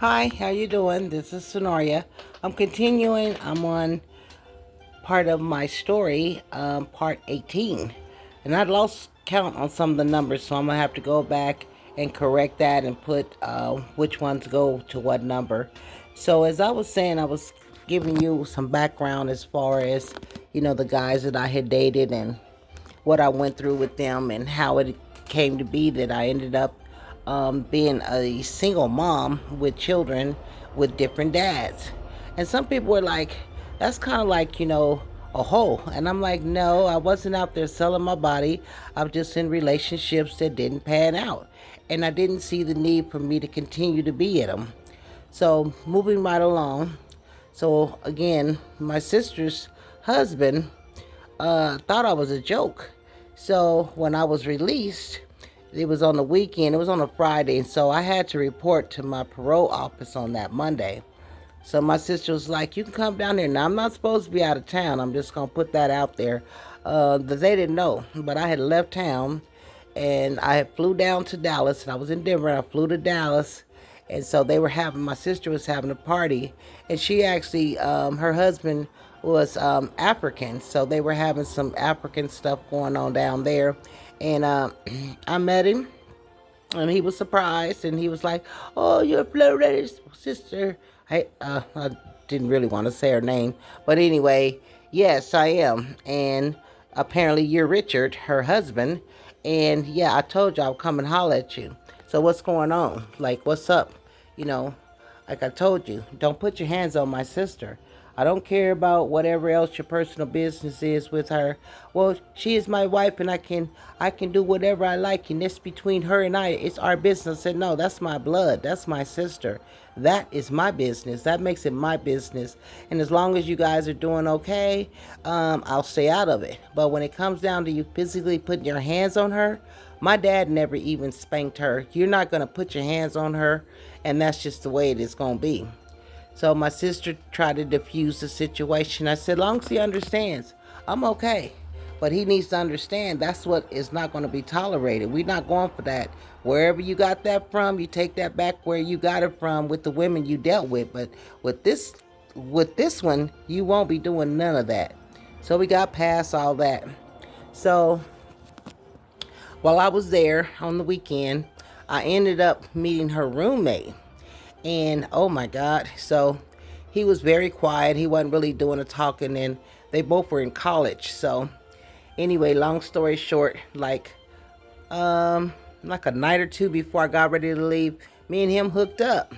Hi, how you doing? This is Sonoria. I'm continuing. I'm on part of my story, part 18. And I lost count on some of the numbers, so I'm going to have to go back and correct that and put which ones go to what number. So as I was saying, I was giving you some background as far as, the guys that I had dated and what I went through with them and how it came to be that I ended up being a single mom with children with different dads. And some people were like, that's kind of like, a hoe. And I'm like, no, I wasn't out there selling my body. I was just in relationships that didn't pan out. And I didn't see the need for me to continue to be in them. So moving right along. So again, my sister's husband thought I was a joke. So when I was released, it was on the weekend. It was on a Friday, and so I had to report to my parole office on that Monday. So my sister was like, "You can come down here." Now I'm not supposed to be out of town. I'm just gonna put that out there. That they didn't know, but I had left town, and I had flew down to Dallas. And I was in Denver. And I flew to Dallas, and so they were having. My sister was having a party, and she actually, her husband was African, so they were having some African stuff going on down there, and I met him, and he was surprised, and he was like, "Oh, you're a Florida sister." I didn't really want to say her name, but anyway, yes, I am, and apparently you're Richard, her husband, and yeah, I told you I'll come and holler at you. So what's going on? Like, what's up? You know, like I told you, don't put your hands on my sister. I don't care about whatever else your personal business is with her. Well, she is my wife, and I can do whatever I like, and it's between her and I. It's our business. I said, no, that's my blood. That's my sister. That is my business. That makes it my business. And as long as you guys are doing okay, I'll stay out of it. But when it comes down to you physically putting your hands on her, my dad never even spanked her. You're not going to put your hands on her, and that's just the way it is going to be. So my sister tried to diffuse the situation. I said, long as he understands, I'm okay. But he needs to understand that's what is not going to be tolerated. We're not going for that. Wherever you got that from, you take that back where you got it from with the women you dealt with. But with this one, you won't be doing none of that. So we got past all that. So while I was there on the weekend, I ended up meeting her roommate. And oh my God, so he was very quiet. He wasn't really doing the talking, and they both were in college. So anyway, long story short, like a night or two before I got ready to leave, me and him hooked up.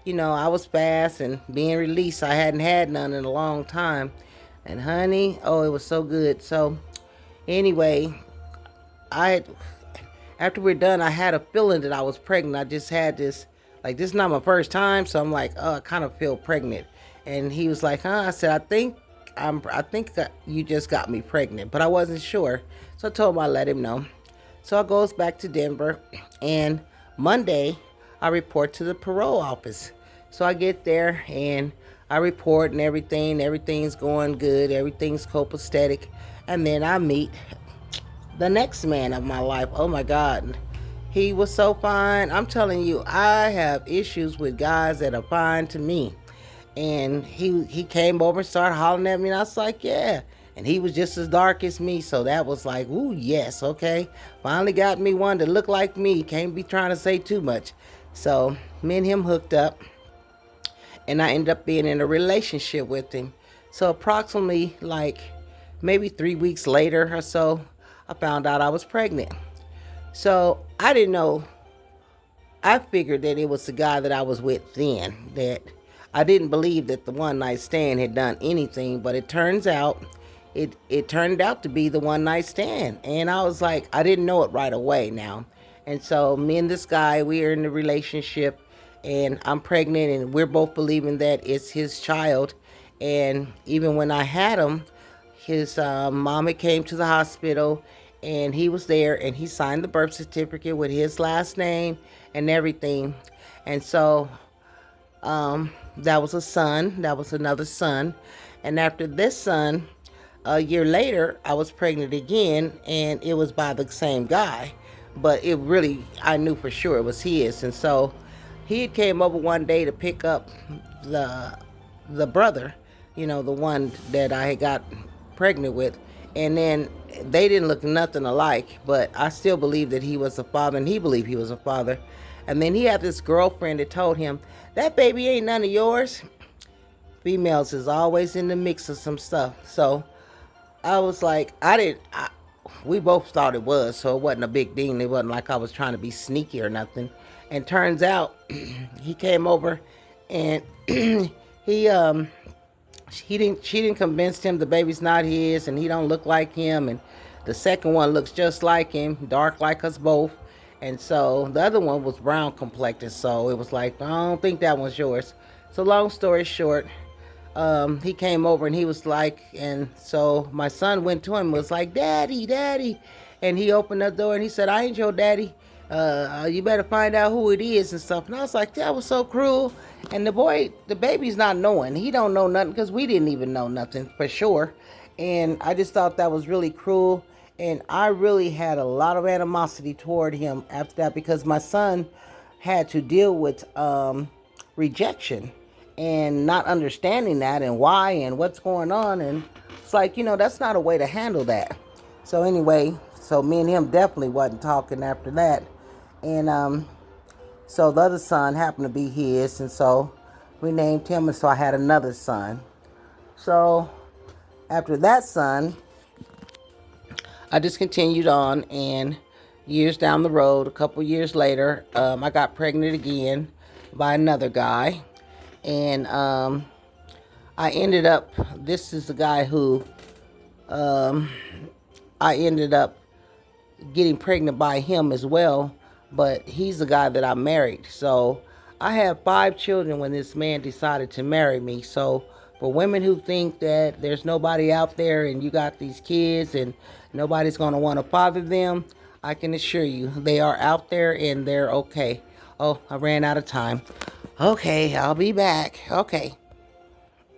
I was fast and being released. I hadn't had none in a long time. And honey, oh, it was so good. So anyway, I after we're done, I had a feeling that I was pregnant. I just had this, like, this is not my first time, so I'm like, oh, I kind of feel pregnant. And he was like, huh? I said, I think that you just got me pregnant, but I wasn't sure. So I told him I let him know. So I goes back to Denver, and Monday I report to the parole office. So I get there and I report and everything. Everything's going good. Everything's copacetic. And then I meet the next man of my life. Oh my God. He was so fine. I'm telling you, I have issues with guys that are fine to me. And he came over and started hollering at me, and I was like, yeah. And he was just as dark as me, so that was like, ooh, yes, okay. Finally got me one that looked like me. Can't be trying to say too much. So me and him hooked up, and I ended up being in a relationship with him. So approximately like maybe 3 weeks later or so, I found out I was pregnant. So I didn't know. I figured that it was the guy that I was with then. That I didn't believe that the one night stand had done anything, but it turned out to be the one night stand. And I was like, I didn't know it right away now. And so me and this guy, we are in a relationship, and I'm pregnant, and we're both believing that it's his child. And even when I had him, his mama came to the hospital, and he was there, and he signed the birth certificate with his last name and everything. And so that was a son. That was another son. And after this son, a year later, I was pregnant again, and it was by the same guy. But it really, I knew for sure it was his. And so he had came over one day to pick up the the brother, the one that I had got pregnant with, and then they didn't look nothing alike, but I still believed that he was a father, and he believed he was a father. And then he had this girlfriend that told him, that baby ain't none of yours. Females is always in the mix of some stuff. So I was like, we both thought it was, so it wasn't a big deal. It wasn't like I was trying to be sneaky or nothing. And turns out he came over and he she didn't convince him the baby's not his and he don't look like him, and the second one looks just like him, dark like us both. And so the other one was brown complected, so it was like, I don't think that one's yours. So long story short, he came over and he was like, and so my son went to him and was like, daddy, daddy. And he opened the door and he said, I ain't your daddy. You better find out who it is and stuff. And I was like, that was so cruel. And the baby's not knowing. He don't know nothing because we didn't even know nothing for sure. And I just thought that was really cruel. And I really had a lot of animosity toward him after that because my son had to deal with rejection and not understanding that and why and what's going on. And it's like, that's not a way to handle that. So anyway, so me and him definitely wasn't talking after that. And so the other son happened to be his, and so we named him, and so I had another son. So after that son, I just continued on, and years down the road, a couple years later, I got pregnant again by another guy. And I ended up, this is the guy who I ended up getting pregnant by him as well, but he's the guy that I married. So I had 5 children when this man decided to marry me. So for women who think that there's nobody out there and you got these kids and nobody's going to want to father them, I can assure you they are out there and they're okay. Oh, I ran out of time. Okay, I'll be back. Okay.